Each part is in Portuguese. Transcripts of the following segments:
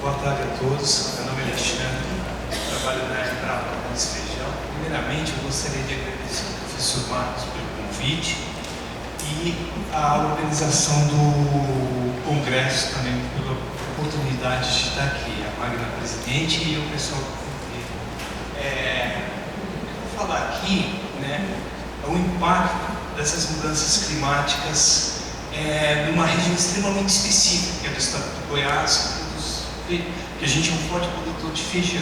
Boa tarde a todos, meu nome é Alexandre, trabalho na Embrapa Arroz e Feijão. Primeiramente, eu gostaria de agradecer ao professor Marcos pelo convite e a organização do congresso também pela oportunidade de estar aqui, a Magna Presidente e o pessoal do convite. Eu vou falar aqui, o impacto dessas mudanças climáticas numa região extremamente específica, que é do estado do Goiás, que a gente é um forte produtor de feijão.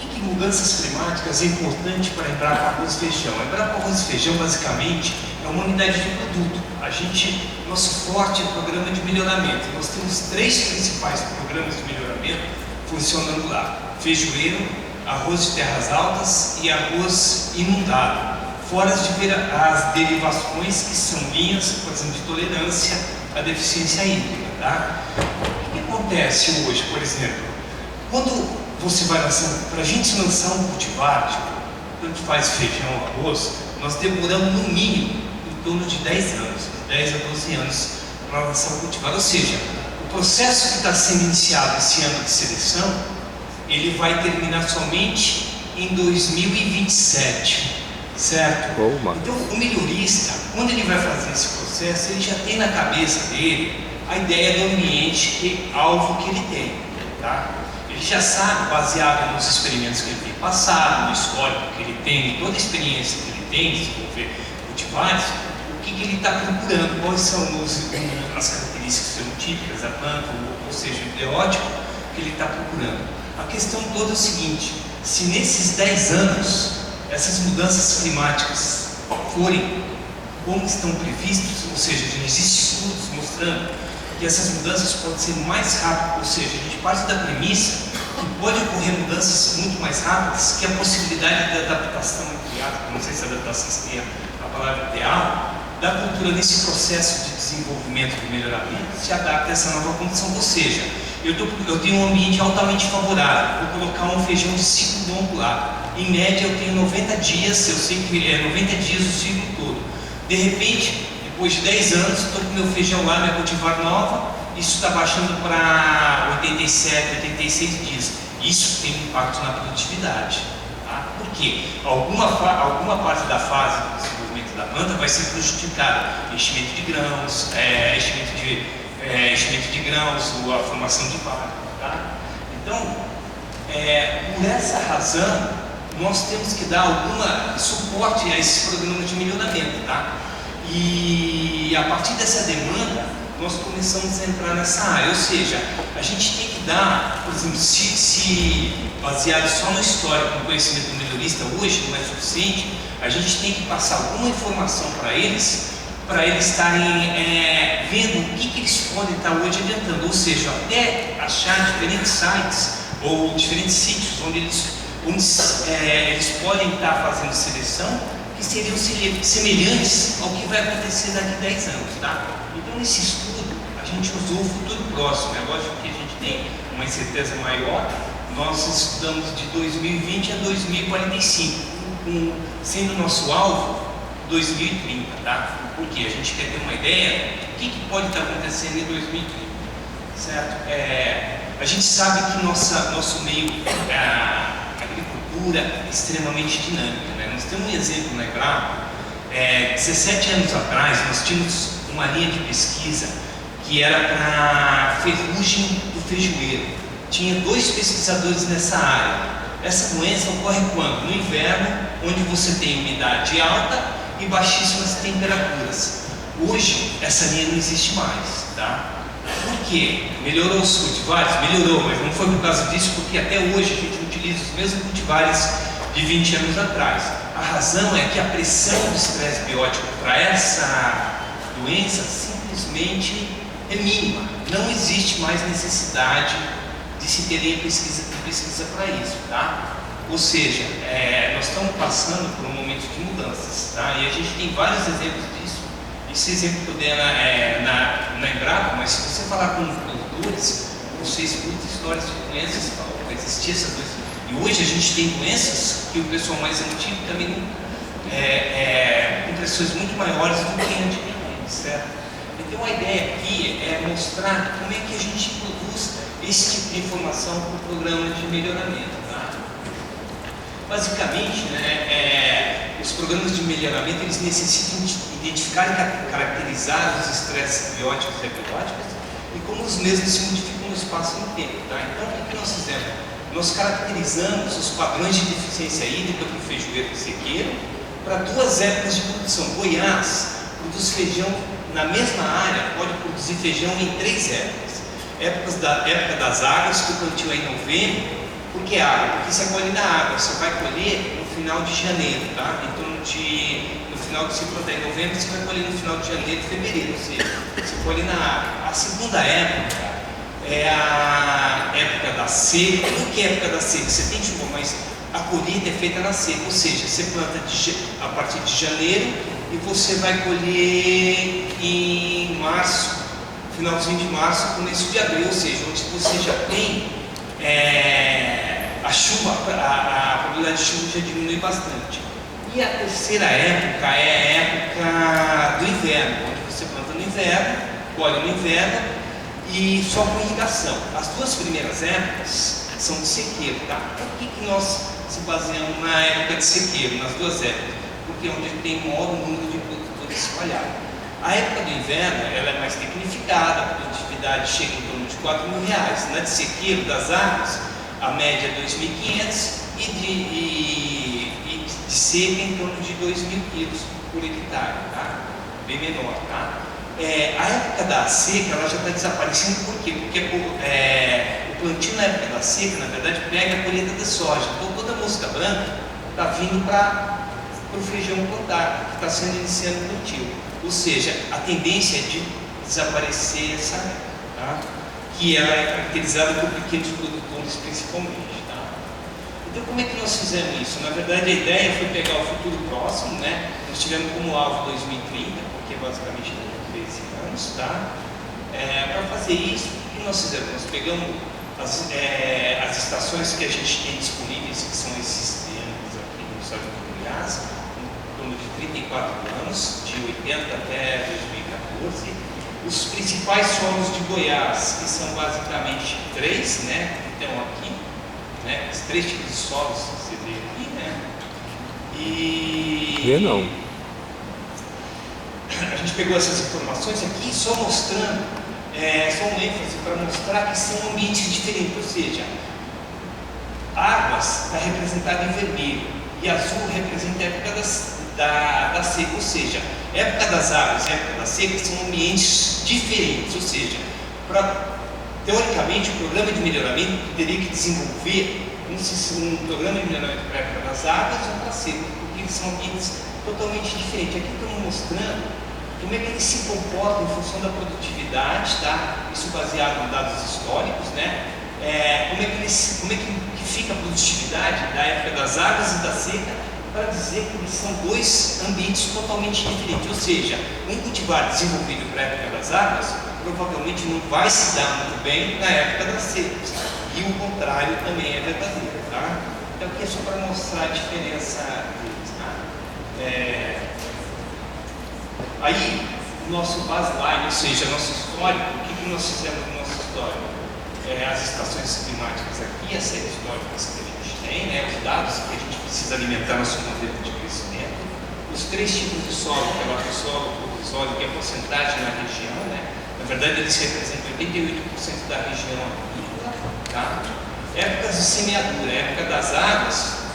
Por que mudanças climáticas é importante para a Embrapa Arroz e Feijão? A Embrapa Arroz e Feijão, basicamente, é uma unidade de produto. Nosso forte é o programa de melhoramento. Nós temos 3 principais programas de melhoramento funcionando lá: feijoeiro, arroz de terras altas e arroz inundado. Fora as derivações, que são linhas, por exemplo, de tolerância à deficiência hídrica. O que acontece hoje, por exemplo, quando você vai lançando, para a gente lançar um cultivar, quando faz feijão, arroz, nós demoramos no mínimo em torno de 10 anos, 10 a 12 anos para lançar o cultivar. Ou seja, o processo que está sendo iniciado esse ano de seleção, ele vai terminar somente em 2027. Certo? Então, o melhorista, quando ele vai fazer esse processo, ele já tem na cabeça dele a ideia do ambiente alvo que ele tem. Ele já sabe, baseado nos experimentos que ele tem passado, no histórico que ele tem, toda a experiência que ele tem de desenvolver cultivares, o que ele está procurando, quais são as características fenotípicas da planta, ou seja, o biótipo que ele está procurando. A questão toda é o seguinte: se nesses 10 anos essas mudanças climáticas forem como estão previstas, ou seja, já existem estudos mostrando que essas mudanças podem ser mais rápidas, ou seja, a gente parte da premissa que pode ocorrer mudanças muito mais rápidas, que a possibilidade de adaptação, não sei se adaptação seria a palavra ideal, da cultura nesse processo de desenvolvimento e melhoramento se adapta a essa nova condição. Ou seja, eu tenho um ambiente altamente favorável, vou colocar um feijão de ciclo longo lá. Em média eu tenho 90 dias, eu sei que é 90 dias o ciclo todo. De repente, depois de 10 anos, estou com meu feijão lá, minha cultivar nova, isso está baixando para 87, 86 dias. Isso tem um impacto na produtividade. Por quê? Alguma parte da fase do desenvolvimento da planta vai ser prejudicada. Enchimento de grãos, ou a formação de vaca. Então, por essa razão, nós temos que dar algum suporte a esse programa de melhoramento. E a partir dessa demanda, nós começamos a entrar nessa área. Ou seja, a gente tem que dar, por exemplo, se baseado só no histórico, no conhecimento do melhorista, hoje não é suficiente, a gente tem que passar alguma informação para eles estarem vendo o que eles podem estar hoje adiantando. Ou seja, até achar diferentes sites ou diferentes sítios onde eles podem estar fazendo seleção que seriam semelhantes ao que vai acontecer daqui a 10 anos. Então, nesse estudo, a gente usou o futuro próximo. É lógico que a gente tem uma incerteza maior. Nós estudamos de 2020 a 2045, sendo nosso alvo 2030. Porque a gente quer ter uma ideia do que pode estar acontecendo em 2030. Certo? A gente sabe que nosso meio, a agricultura, é extremamente dinâmica. Nós temos um exemplo na Embrapa. 17 anos atrás, nós tínhamos uma linha de pesquisa que era para ferrugem do feijoeiro. Tinha 2 pesquisadores nessa área. Essa doença ocorre quando? No inverno, onde você tem umidade alta e baixíssimas temperaturas. Hoje, essa linha não existe mais. Por quê? Melhorou os cultivares? Melhorou, mas não foi por causa disso, porque até hoje a gente utiliza os mesmos cultivares de 20 anos atrás. A razão é que a pressão do estresse biótico para essa doença simplesmente é mínima. Não existe mais necessidade de se ter pesquisa para isso. Ou seja, nós estamos passando por um momento de mudanças. E a gente tem vários exemplos disso. Esse exemplo que eu dei na Embrapa, mas se você falar com produtores, você escuta histórias de doenças, vai existir essa doença. E hoje a gente tem doenças que o pessoal mais antigo também não, com pressões muito maiores do que antigamente, certo? Então a ideia aqui é mostrar como é que a gente produz esse tipo de informação para o programa de melhoramento. Tá? Basicamente, né, os programas de melhoramento eles necessitam identificar e caracterizar os estresses bióticos e abióticos e como os mesmos se modificam no espaço e no tempo. Tá? Então o que nós fizemos? Nós caracterizamos os padrões de deficiência hídrica para o feijoeiro e sequeiro para duas épocas de produção. Goiás produz feijão na mesma área, pode produzir feijão em 3 épocas. Época das águas, que o plantio é em novembro. Por que água? Porque você colhe na água, você vai colher no final de janeiro, tá? No final que você plantar em novembro, você vai colher no final de janeiro e fevereiro, ou seja, você colhe na água. A segunda época é a época da seca. Por que época da seca? Você tem chuva, mas a colheita é feita na seca, ou seja, você planta a partir de janeiro e você vai colher em março, finalzinho de março, começo de abril, ou seja, onde você já tem a chuva, a probabilidade de chuva já diminui bastante. E a terceira época é a época do inverno, onde você planta no inverno, colhe no inverno e só com irrigação. As duas primeiras épocas são de sequeiro, tá? Por que nós se baseamos na época de sequeiro, nas duas épocas? Porque é onde tem maior número de produtores espalhados. A época do inverno ela é mais tecnificada, a produtividade chega em torno de R$4.000. Na de sequeiro das águas, a média é 2.500 e de seca em torno de 2.000 quilos por hectare, tá? Bem menor, tá? A época da seca ela já está desaparecendo, por quê? Porque o plantio na época da seca, na verdade, pega a colheita da soja. Então toda a mosca branca está vindo para o feijão plantado, que está sendo iniciando o plantio. Ou seja, a tendência é de desaparecer essa época, tá? Que ela é caracterizada por pequenos produtores principalmente. Tá? Então como é que nós fizemos isso? Na verdade a ideia foi pegar o futuro próximo, né? Nós tivemos como alvo 2030, porque basicamente tem 13 anos, tá? Para fazer isso, o que nós fizemos? Nós pegamos as estações que a gente tem disponíveis, que são esses anos aqui no estado de Goiás, em torno de 34 anos, de 80 até 2014. Os principais solos de Goiás, que são basicamente 3, né? Então aqui, né? Os 3 tipos de solos que você vê aqui, né? E não. A gente pegou essas informações aqui só mostrando, só um ênfase para mostrar que são ambientes diferentes, ou seja, águas está representada em vermelho e azul representa a época da seca, ou seja, época das águas e época da seca são ambientes diferentes, ou seja, teoricamente o programa de melhoramento teria que desenvolver um programa de melhoramento para a época das águas ou para a seca, porque eles são ambientes totalmente diferentes. Aqui estamos mostrando como é que eles se comportam em função da produtividade, tá? Isso baseado em dados históricos, né? Como é que fica a produtividade da época das águas e da seca, para dizer que eles são 2 ambientes totalmente diferentes, ou seja, um cultivar desenvolvido para a época das águas provavelmente não vai se dar muito bem na época das secas, e o contrário também é verdadeiro, tá? Então aqui é só para mostrar a diferença deles, tá? Aí, o nosso baseline, ou seja, nosso histórico, o que nós fizemos no nosso histórico? As estações climáticas aqui, as séries históricas que a gente tem, né, os dados que a gente precisa alimentar nosso modelo de crescimento, os 3 tipos de solo, que é o lactosolo, o provisório, que é a porcentagem na região, né? Na verdade, eles representam 88% da região agrícola, tá? Épocas de semeadura, época das águas,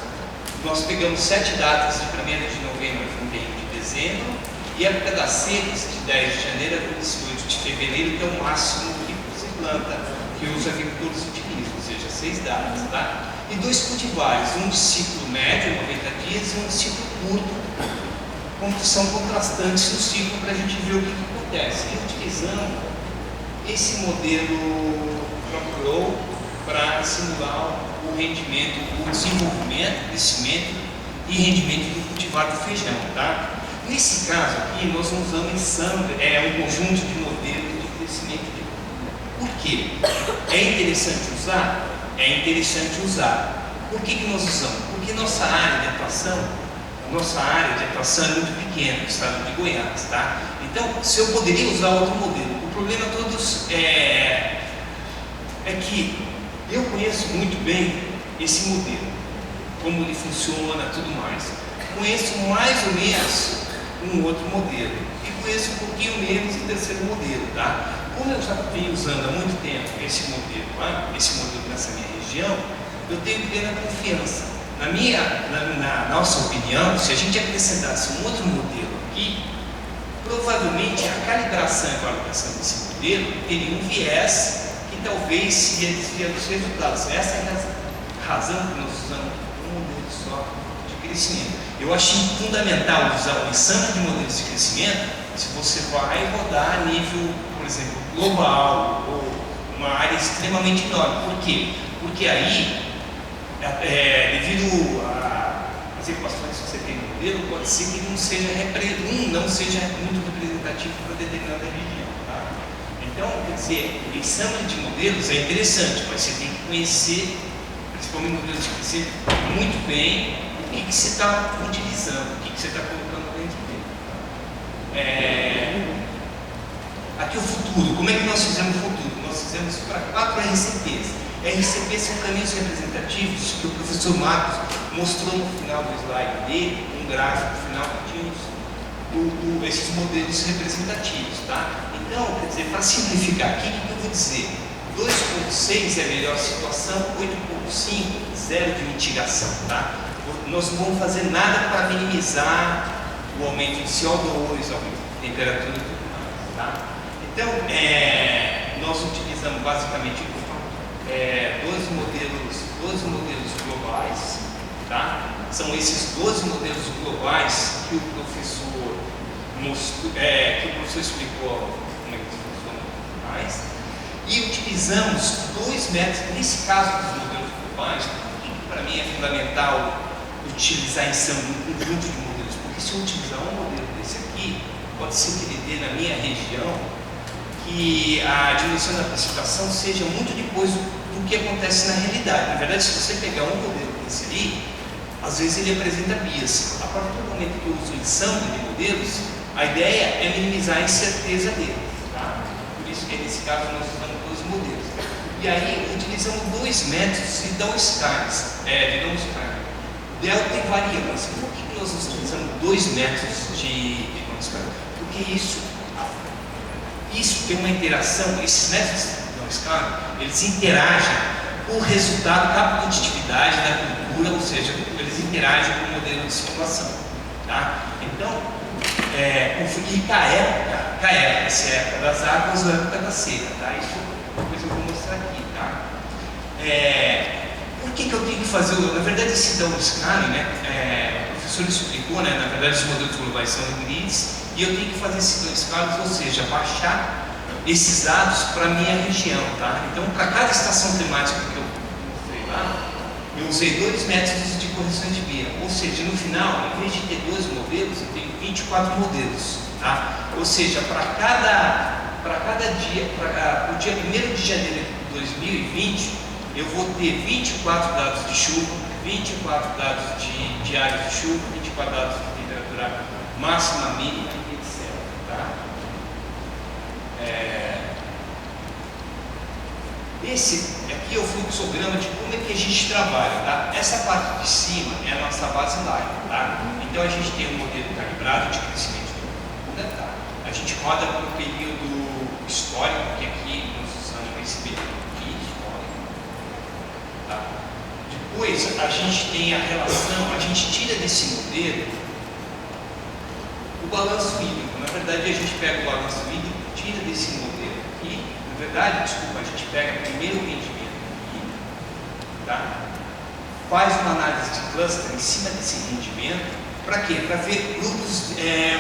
nós pegamos 7 datas de 1º de novembro a 31 de dezembro, e a época das secas, de 10 de janeiro a 28 de fevereiro, que é o máximo que se planta, que os agricultores utilizam, ou seja, 6 datas, tá? E 2 cultivares, um de ciclo médio, 90 dias, e um de ciclo curto, que são contrastantes no ciclo para a gente ver o que acontece. E utilizando esse modelo Crop para simular o rendimento, o desenvolvimento, crescimento e rendimento do cultivar do feijão, tá? Nesse caso aqui, nós usamos um conjunto de modelos de crescimento de cultura. Por quê? É interessante usar? É interessante usar. Por que nós usamos? Porque nossa área de atuação nossa área de atuação é muito pequena, no estado de Goiás, tá? Então, se eu poderia usar outro modelo, o problema todos é que eu conheço muito bem esse modelo, como ele funciona, tudo mais. Conheço mais ou menos um outro modelo e conheço um pouquinho menos o terceiro modelo, tá? Como eu já venho usando há muito tempo esse modelo nessa minha região, eu tenho plena confiança. Na nossa opinião, se a gente acrescentasse um outro modelo aqui, provavelmente a calibração e validação desse modelo teria um viés que talvez seria desviando os resultados. Essa é a razão que nós usamos um modelo só de crescimento. Eu achei fundamental usar um enxame de modelos de crescimento se você vai rodar a nível, por exemplo, global ou uma área extremamente enorme. Por quê? Porque aí, devido às equações que você tem no modelo, pode ser que não seja muito representativo para determinada região. Tá? Então, quer dizer, enxame de modelos é interessante, mas você tem que conhecer, principalmente modelos de crescimento, muito bem o que você está utilizando, o que você está colocando dentro dele. Aqui o futuro, como é que nós fizemos o futuro? Nós fizemos para 4 RCPs. RCPs são caminhos representativos que o professor Marcos mostrou no final do slide dele, um gráfico no final que tinha esses modelos representativos. Tá? Então, quer dizer, para simplificar aqui, o que eu vou dizer? 2.6 é a melhor situação, 8.5, zero de mitigação. Tá? Nós não vamos fazer nada para minimizar o aumento de CO2, aumento de temperatura e tudo mais. Tá? Então, nós utilizamos basicamente 12 modelos globais. Tá? São esses 12 modelos globais que o professor explicou como é que funciona mais. E utilizamos 2 métodos, nesse caso dos modelos globais, para mim é fundamental utilizar enxame um conjunto de modelos, porque se eu utilizar um modelo desse aqui, pode ser que ele dê na minha região que a dimensão da precipitação seja muito depois do que acontece na realidade. Na verdade, se você pegar um modelo desse ali, às vezes ele apresenta bias. A partir do momento que eu uso enxame de modelos, a ideia é minimizar a incerteza dele. Tá? Por isso que nesse caso nós usamos 12 modelos. E aí utilizamos 2 métodos de downscaling. Delta e variância. Por que nós utilizamos 2 métodos de downscaling? Porque isso tem uma interação, esses métodos de downscaling, eles interagem com o resultado da produtividade da cultura, ou seja, eles interagem com o modelo de simulação. Tá? Então, e KE, essa é a época das águas ou a época da seca. Tá? Isso é uma coisa que eu vou mostrar aqui. Tá? Por que eu tenho que fazer? Na verdade, esse downscaling, o professor explicou, na verdade, os modelos globais são grids, e eu tenho que fazer esse downscaling, ou seja, baixar esses dados para a minha região. Tá? Então, para cada estação temática que eu mostrei lá, eu usei 2 métodos de correção de via. Ou seja, no final, em vez de ter 12 modelos, eu tenho 24 modelos. Tá? Ou seja, para cada dia, para o dia 1º de janeiro de 2020, eu vou ter 24 dados de chuva, 24 dados de áreas de chuva, 24 dados de temperatura máxima, mínima e etc. Tá? Esse aqui é o fluxograma de como é que a gente trabalha. Tá? Essa parte de cima é a nossa baseline. Tá? Então a gente tem um modelo calibrado de crescimento de cultura. Tá? A gente roda para o período histórico, que aqui nós usamos esse período aqui histórico. Tá? Depois a gente tem a relação, a gente tira desse modelo o balanço hídrico. Na verdade, a gente pega o balanço hídrico, tira desse modelo aqui. Na verdade, desculpa, a gente pega primeiro o rendimento hídrico, tá? Faz uma análise de cluster em cima desse rendimento. Para quê? Para ver grupos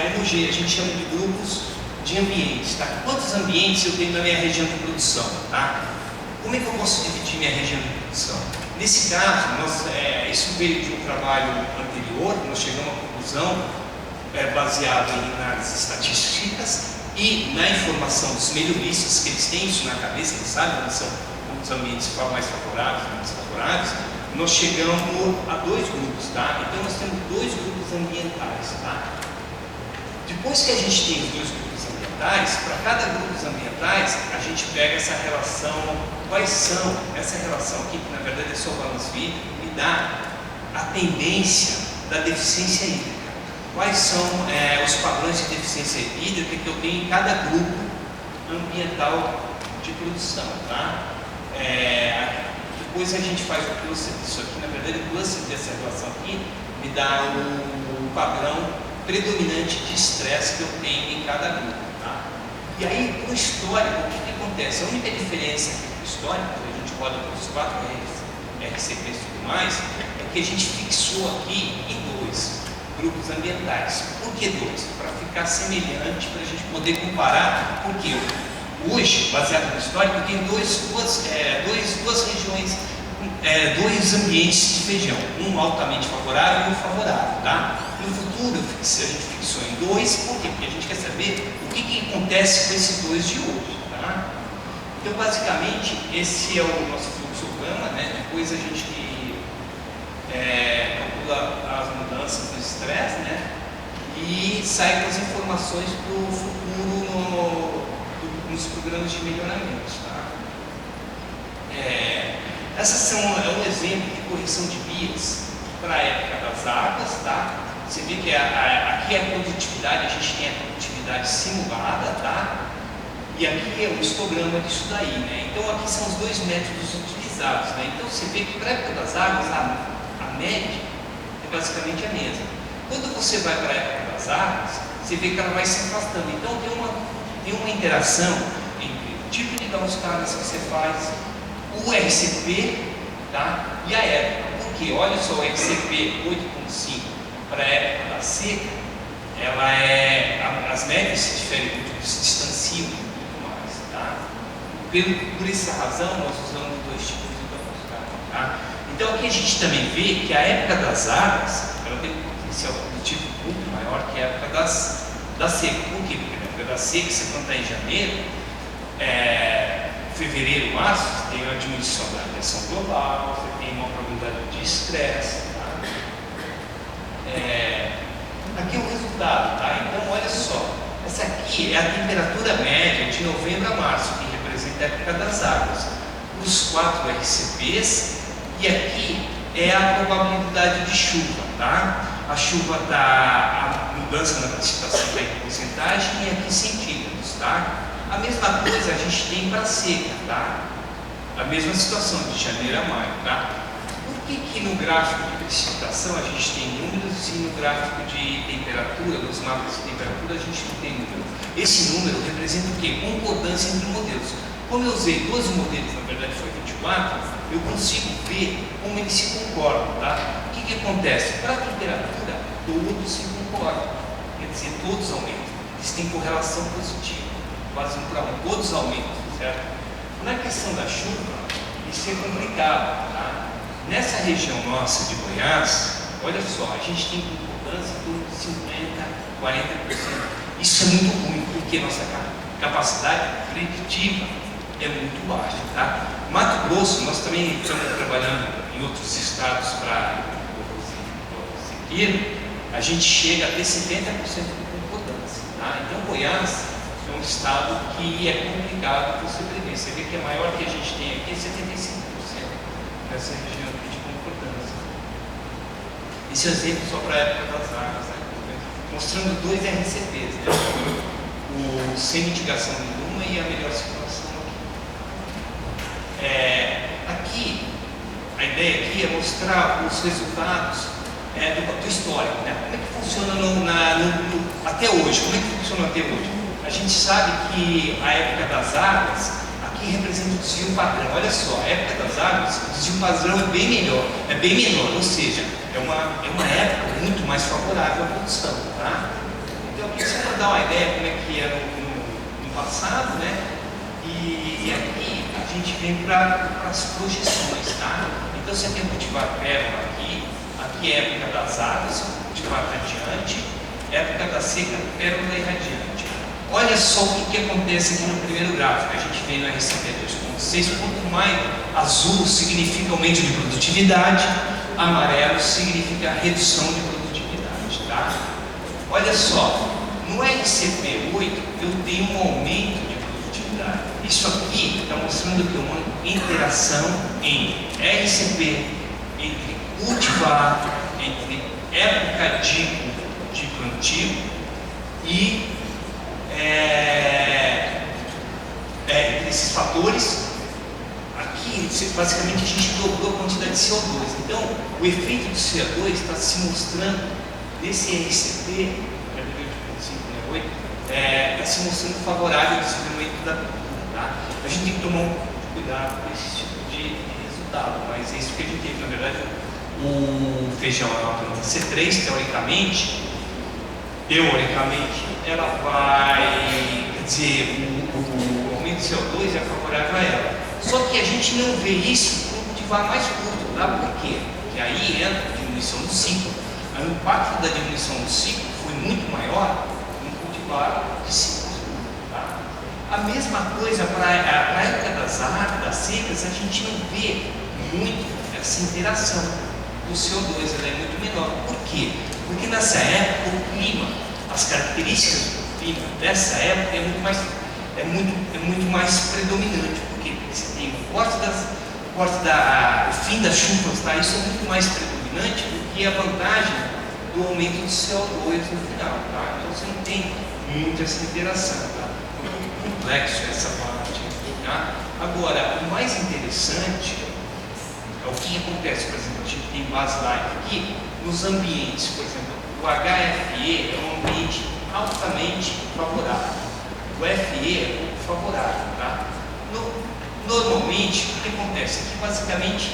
homogêneos, a gente chama de grupos de ambientes. Tá? Quantos ambientes eu tenho na minha região de produção? Tá? Como é que eu posso dividir minha região de produção? Nesse caso, isso veio de um trabalho anterior, nós chegamos à conclusão baseado em análises estatísticas e na informação dos melhoristas, que eles têm isso na cabeça, eles sabem quais são os ambientes mais favoráveis, menos favoráveis. nós chegamos a 2 grupos, tá? Então nós temos 2 grupos ambientais, tá? Depois que a gente tem os 2 grupos ambientais, para cada grupo ambientais, a gente pega essa relação, quais são, essa relação aqui, que na verdade é só o balanço hídrico, me dá a tendência da deficiência hídrica. Quais são os padrões de deficiência hídrica que eu tenho em cada grupo ambiental de produção, tá? Depois a gente faz o cluster disso aqui, na verdade o cluster dessa relação aqui me dá o padrão predominante de estresse que eu tenho em cada grupo, tá? E aí, no histórico, o que acontece? A única diferença entre o histórico, que a gente roda com os 4 RCPs e tudo mais, é que a gente fixou aqui em 2 grupos ambientais. Por que 2? Para ficar semelhante, para a gente poder comparar, porque hoje, baseado no histórico, tem duas regiões, 2 ambientes de feijão, um altamente favorável e um favorável, tá? No futuro, a gente fixou em 2, por quê? Porque a gente quer saber o que acontece com esses 2 de hoje, tá? Então, basicamente, esse é o nosso fluxograma, né? Depois a gente calcula as mudanças do estresse, né? E sai com as informações para o futuro nos programas de melhoramento, tá? Essas é um exemplo de correção de vias para a época das águas, tá? Você vê que aqui é a produtividade, a gente tem a produtividade simulada, tá? E aqui é o histograma disso daí, né? Então aqui são os 2 métodos utilizados, né? Então você vê que para a época das águas, a média é basicamente a mesma. Quando você vai para a época das águas, você vê que ela vai se afastando. Então tem uma interação entre o tipo de downstreams que você faz, o RCP, tá? E a época. Porque olha só, o RCP 8.5 para a época da seca, as médias se diferem muito, se distanciam muito mais, tá? Por essa razão, nós usamos 2 tipos de downstream, tá? Então aqui a gente também vê que a época das águas, ela tem um potencial produtivo muito maior que a época da seca. Por quê? Porque na época da seca, você plantar em janeiro, fevereiro, março, você tem uma diminuição da radiação global, você tem uma probabilidade de estresse, tá? Aqui é o resultado, tá? Então olha só, essa aqui é a temperatura média de novembro a março, que representa a época das águas, os 4 RCPs, e aqui é a probabilidade de chuva, tá? A chuva a mudança na precipitação está em porcentagem e aqui centímetros, tá? A mesma coisa a gente tem para seca, tá? A mesma situação de janeiro a maio, tá? Por que no gráfico de precipitação a gente tem números e no gráfico de temperatura, nos mapas de temperatura, a gente não tem número? Esse número representa o quê? Concordância entre modelos. Como eu usei 12 modelos, na verdade foi 24, eu consigo ver como eles se concordam, tá? O que acontece? Para a temperatura, todos se concordam, quer dizer, todos aumentam. Eles têm correlação positiva, quase 1 para 1, todos aumentam, certo? Na questão da chuva, isso é complicado, tá? Nessa região nossa de Goiás, olha só, a gente tem concordância por 50%, 40%. Isso é muito ruim, porque nossa capacidade preditiva é muito baixa, tá? Mato Grosso, nós também estamos trabalhando em outros estados para seguir, a gente chega a ter 70% de concordância, tá? Então Goiás é um estado que é complicado você prever. Você vê que a maior que a gente tem aqui é 75% nessa região aqui de concordância. Esse é um exemplo só para a época das águas, né? Mostrando 2 RCPs, né? O sem mitigação nenhuma e a melhor situação aqui. Aqui, a ideia aqui é mostrar os resultados do histórico, né? Como é que funciona até hoje? Como é que funciona até hoje? A gente sabe que a época das águas aqui representa o desvio padrão. Olha só, a época das águas, o desvio padrão é bem menor, ou seja, é uma época muito mais favorável à produção, tá? Então aqui só para dar uma ideia como é que era no passado, né? E aqui a gente vem para as projeções, tá? Então você tem que cultivar pérola aqui é a época das águas, cultivar radiante, época da seca, pérola irradiante. Olha só o que acontece aqui no primeiro gráfico. A gente vê no RCP 2.6, quanto mais azul significa aumento de produtividade, amarelo significa redução de produtividade, tá? Olha só, no RCP 8 eu tenho um aumento de produtividade. Isso aqui está mostrando que uma interação entre RCP, entre cultivar, entre época de plantio e entre esses fatores. Aqui, basicamente, a gente dobrou a quantidade de CO2. Então, o efeito do CO2 está se mostrando nesse RCP, está se mostrando favorável ao desenvolvimento da cultura. Tá? A gente tem que tomar um cuidado com esse tipo de resultado, mas é isso que a gente teve. Na verdade, o feijão é uma planta C3, teoricamente, ela vai, quer dizer, o aumento do CO2 é favorável a ela. Só que a gente não vê isso no cultivar mais curto, tá? Por quê? Porque aí entra a diminuição do ciclo. O impacto da diminuição do ciclo foi muito maior no cultivar de ciclos. Tá? A mesma coisa para a época das secas, a gente não vê muito essa interação do CO2, ela é muito menor. Por quê? Porque nessa época o clima, as características do clima dessa época é muito mais predominante. Porque você tem o fim das chuvas, tá? Isso é muito mais predominante do que a vantagem do aumento do CO2 no final. Tá? Então você não tem muita essa interação. Tá? É um pouco complexo essa parte. Tá? Agora, o mais interessante é o que acontece. Por exemplo, a gente tem baseline aqui nos ambientes. Por exemplo, o HFE é um ambiente altamente favorável. O FE é pouco favorável. Tá? Normalmente, o que acontece? Aqui, basicamente,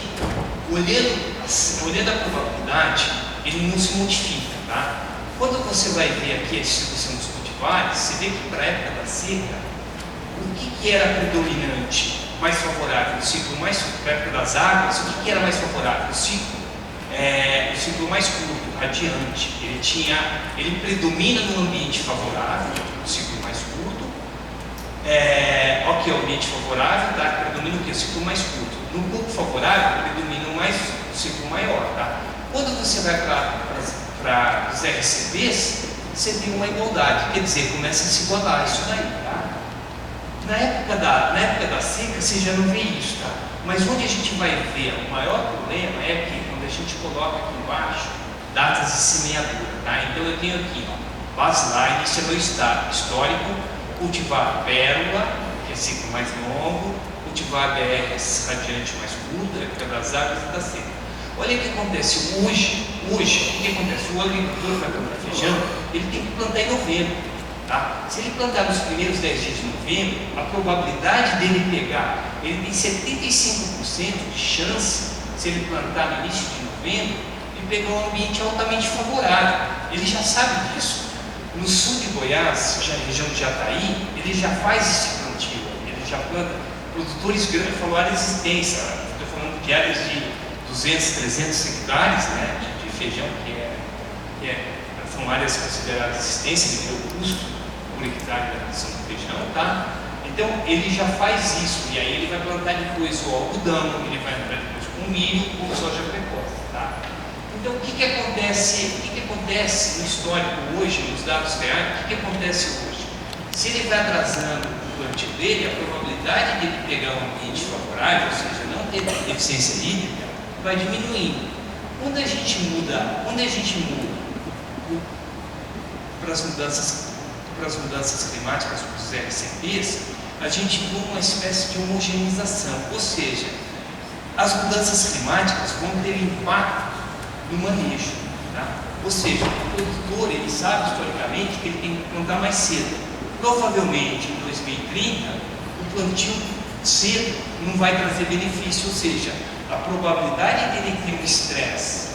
olhando a probabilidade, ele não se modifica. Tá? Quando você vai ver aqui a distribuição dos cultivares, você vê que para a época da seca, o que era predominante, mais favorável? O ciclo mais curto. Para a época das águas, o que era mais favorável? O ciclo mais curto, radiante. Ele predomina no ambiente favorável, o ciclo mais curto. O ambiente favorável, tá? Predomina o que? O ciclo mais curto. No pouco favorável, predomina o ciclo maior. Tá? Quando você vai para os RCBs, você tem uma igualdade, quer dizer, começa a se igualar isso daí. Tá? Na época da seca, você já não vê isso. Tá? Mas onde a gente vai ver o maior problema é que quando a gente coloca aqui embaixo datas de semeadura. Tá? Então eu tenho aqui, ó, baseline, esse é meu estado histórico, cultivar pérola, que é ciclo mais longo, cultivar BR radiante mais curto, época das águas e da seca. Olha o que acontece hoje, o que acontece? O agricultor vai plantar feijão, ele tem que plantar em novembro. Tá? Se ele plantar nos primeiros 10 dias de novembro, a probabilidade dele pegar, ele tem 75% de chance, se ele plantar no início de novembro, de pegar um ambiente altamente favorável. Ele já sabe disso. No sul de Goiás, já na região de Jataí, ele já faz esse plantio, ele já planta. Produtores grandes falam área de existência, estou falando de áreas de 200, 300 hectares, né, de feijão, são áreas consideradas de existência devido ao custo por hectare da produção do feijão, tá? Então ele já faz isso, e aí ele vai plantar depois o algodão, ele vai plantar depois com milho ou soja precoce, tá? Então o que acontece no histórico hoje, nos dados reais, o que acontece hoje? Se ele vai atrasando o plantio dele, a probabilidade de ele pegar um ambiente favorável, ou seja, não ter deficiência hídrica, vai diminuindo. Quando a gente muda para as mudanças climáticas dos RCPs, a gente vê uma espécie de homogeneização, ou seja, as mudanças climáticas vão ter impacto no manejo. Tá? Ou seja, o produtor ele sabe historicamente que ele tem que plantar mais cedo. Provavelmente em 2030 o plantio cedo não vai trazer benefício, ou seja, a probabilidade dele ter um estresse,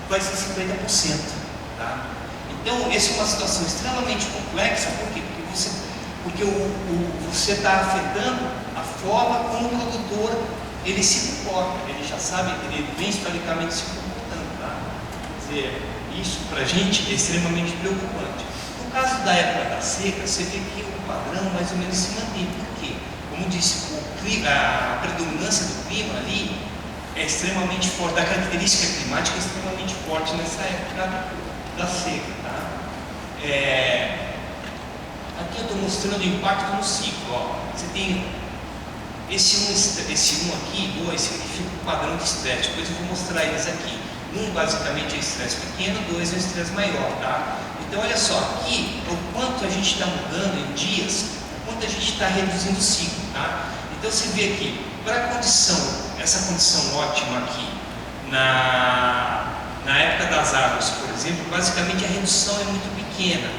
vai ser 50%. Tá? Então, essa é uma situação extremamente complexa, por quê? Porque você está afetando a forma como o produtor ele se comporta, ele já sabe, ele vem historicamente se comportando. Tá? Quer dizer, Isso, para a gente, é extremamente preocupante. No caso da época da seca, você vê que o padrão mais ou menos se mantém. Por quê? Como disse, a predominância do clima ali é extremamente forte, a característica climática é extremamente forte nessa época da seca. Tá? Aqui eu estou mostrando o impacto no ciclo. Ó. Você tem esse 1 aqui, 2 significa o padrão de estresse. Depois eu vou mostrar eles aqui. 1 basicamente é estresse pequeno, 2 é estresse maior. Tá? Então olha só, aqui o quanto a gente está mudando em dias, o quanto a gente está reduzindo o ciclo. Tá? Então você vê aqui, para a condição, essa condição ótima aqui, na época das águas, por exemplo, basicamente a redução é muito pequena.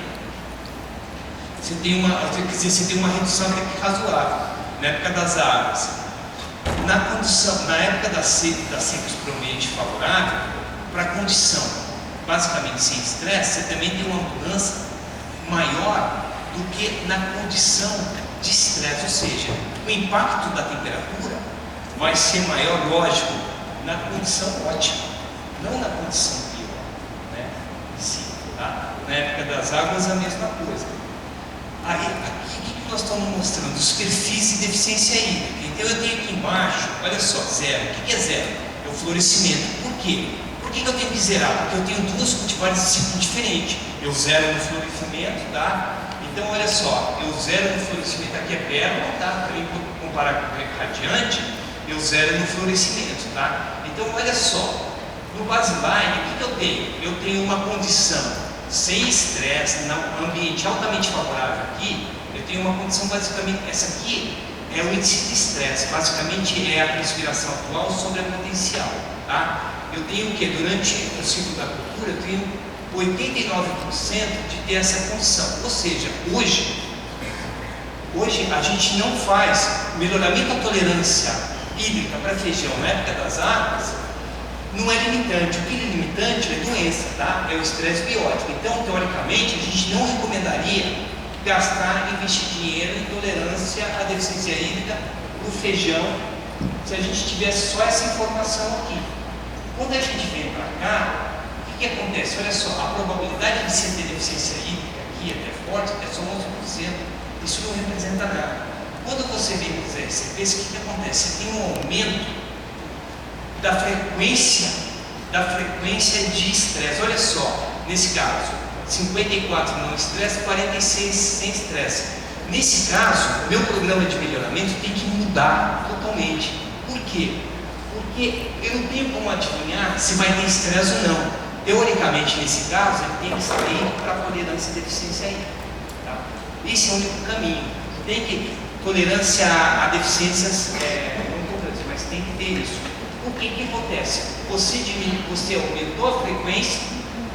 Você tem uma redução até que razoável na época das águas. Na época da seca para o ambiente favorável, para a condição basicamente sem estresse, você também tem uma mudança maior do que na condição de estresse, ou seja, o impacto da temperatura vai ser maior, lógico, na condição ótima, não na condição pior, né? Sim, tá? Na época das águas a mesma coisa. Aí, aqui o que nós estamos mostrando? Os perfis de deficiência hídrica. Então eu tenho aqui embaixo, olha só, zero. O que é zero? É o florescimento. Por quê? Por que eu tenho que zerar? Porque eu tenho duas cultivares de ciclo diferente. Eu zero no florescimento, tá? Então olha só, eu zero no florescimento, aqui é pérola, tá? Também comparar com o radiante, eu zero no florescimento, tá? Então olha só, no baseline, o que eu tenho? Eu tenho uma condição sem estresse, no ambiente altamente favorável aqui, eu tenho uma condição basicamente, essa aqui é o índice de estresse, basicamente é a transpiração atual sobre a potencial, tá? Eu tenho o que? Durante o ciclo da cultura, eu tenho 89% de ter essa condição, ou seja, hoje a gente não faz melhoramento da tolerância hídrica para feijão na época das águas, não é limitante. O que é limitante é doença, tá? É o estresse biótico. Então, teoricamente, a gente não recomendaria gastar, investir dinheiro em tolerância à deficiência hídrica no feijão, se a gente tivesse só essa informação aqui. Quando a gente vem para cá, o que acontece? Olha só, a probabilidade de você ter deficiência hídrica aqui até forte é só 11%. Isso não representa nada. Quando você vem para os RCPs, o que acontece? Você tem um aumento da frequência de estresse. Olha só, nesse caso, 54 não estresse, 46 sem estresse. Nesse caso, o meu programa de melhoramento tem que mudar totalmente. Por quê? Porque eu não tenho como adivinhar se vai ter estresse ou não. Teoricamente, nesse caso, ele tem que sair para tolerância e deficiência hídrica. Tá? Esse é o único caminho. Tem que tolerância a deficiências, não vou dizer, mas tem que ter isso. O que acontece? Você aumentou a frequência,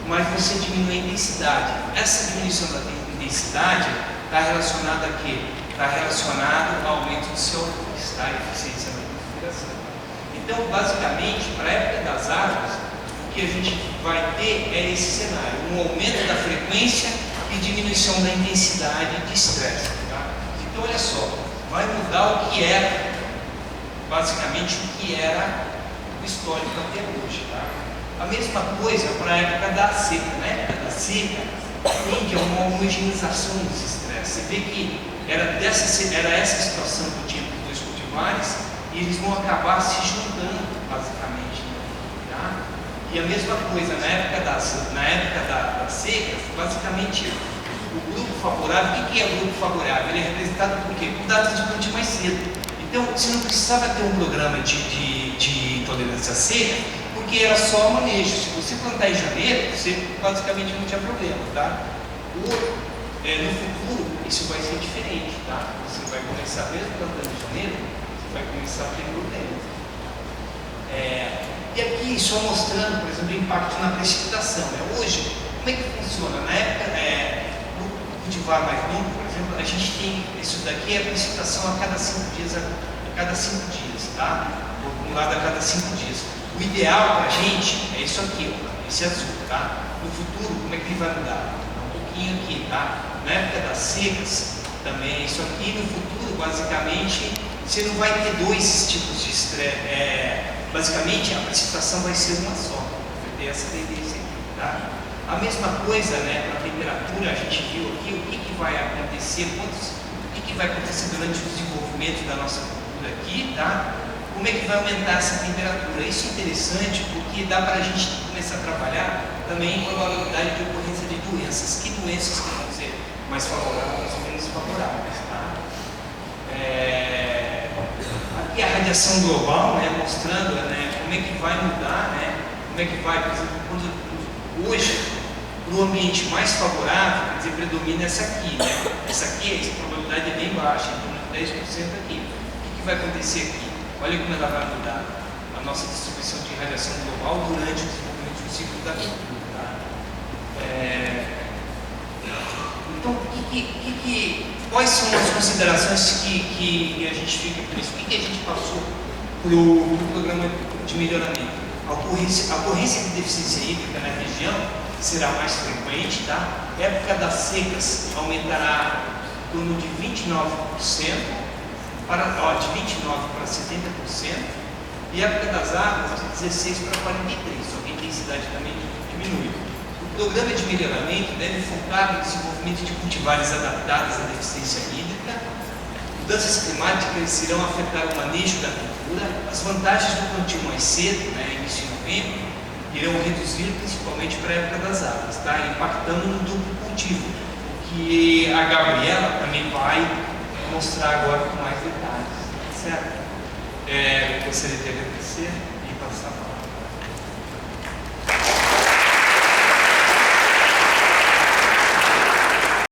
mas você diminui a intensidade. Essa diminuição da intensidade está relacionada a quê? Está relacionado ao aumento do seu alcance, tá? Eficiência na configuração. Então, basicamente, para a época das águas, o que a gente vai ter é esse cenário, um aumento da frequência e diminuição da intensidade de estresse. Tá? Então, olha só, vai mudar o que era, basicamente o que era o histórico até hoje. Tá? A mesma coisa para a época da seca. Na época da seca, tende a uma homogeneização dos estresses. Você vê que era essa situação que eu tinha com dois cultivares, e eles vão acabar se juntando, basicamente. Tá? E a mesma coisa, na época da seca, basicamente, o grupo favorável, o que é o grupo favorável? Ele é representado por quê? Por datas de plantio mais cedo. Então, você não precisava ter um programa de tolerância à seca, porque era só manejo. Se você plantar em janeiro, você basicamente não tinha problema. Tá? No futuro, isso vai ser diferente. Tá? Você vai começar, mesmo plantando em janeiro, vai começar a ter problema. E aqui só mostrando, por exemplo, o impacto na precipitação. Hoje, como é que funciona? Na época, no cultivar mais longo, por exemplo, a gente tem isso daqui, é a precipitação a cada 5 dias, tá? Acumulada a cada 5 dias. O ideal para a gente é isso aqui, ó, esse azul, tá? No futuro, como é que ele vai mudar? Um pouquinho aqui, tá? Na época das secas, também é isso aqui. No futuro, basicamente, você não vai ter dois tipos de estresse. Basicamente, a precipitação vai ser uma só. Vai ter essa tendência aqui, tá? A mesma coisa, né, para a temperatura, a gente viu aqui o que vai acontecer, o que vai acontecer durante o desenvolvimento da nossa cultura aqui, tá? Como é que vai aumentar essa temperatura? Isso é interessante porque dá para a gente começar a trabalhar também em probabilidade de ocorrência de doenças. Que doenças que vão ser mais favoráveis ou menos favoráveis, tá? Aqui a radiação global, né, mostrando, né, como é que vai mudar, né, como é que vai, por exemplo, hoje, no ambiente mais favorável, quer dizer, predomina essa aqui, né? Essa aqui, a probabilidade é bem baixa, então 10% aqui. O que vai acontecer aqui? Olha como ela vai mudar a nossa distribuição de radiação global durante o desenvolvimento do ciclo da cultura. Tá? Então, quais são as considerações que a gente fica por isso? O que a gente passou para o programa de melhoramento? A ocorrência de deficiência hídrica na região será mais frequente, tá? A época das secas aumentará em torno de 29%, de 29% para 70%, e a época das águas de 16% para 43%, só que a intensidade também diminui. O programa de melhoramento deve focar no desenvolvimento de cultivares adaptados à deficiência hídrica. Mudanças climáticas irão afetar o manejo da cultura. As vantagens do plantio mais cedo, né, início de novembro, irão reduzir principalmente para a época das águas, tá? Impactando no duplo cultivo, o que a Gabriela também vai mostrar agora com mais detalhes, certo? Gostaria de agradecer e passar a palavra.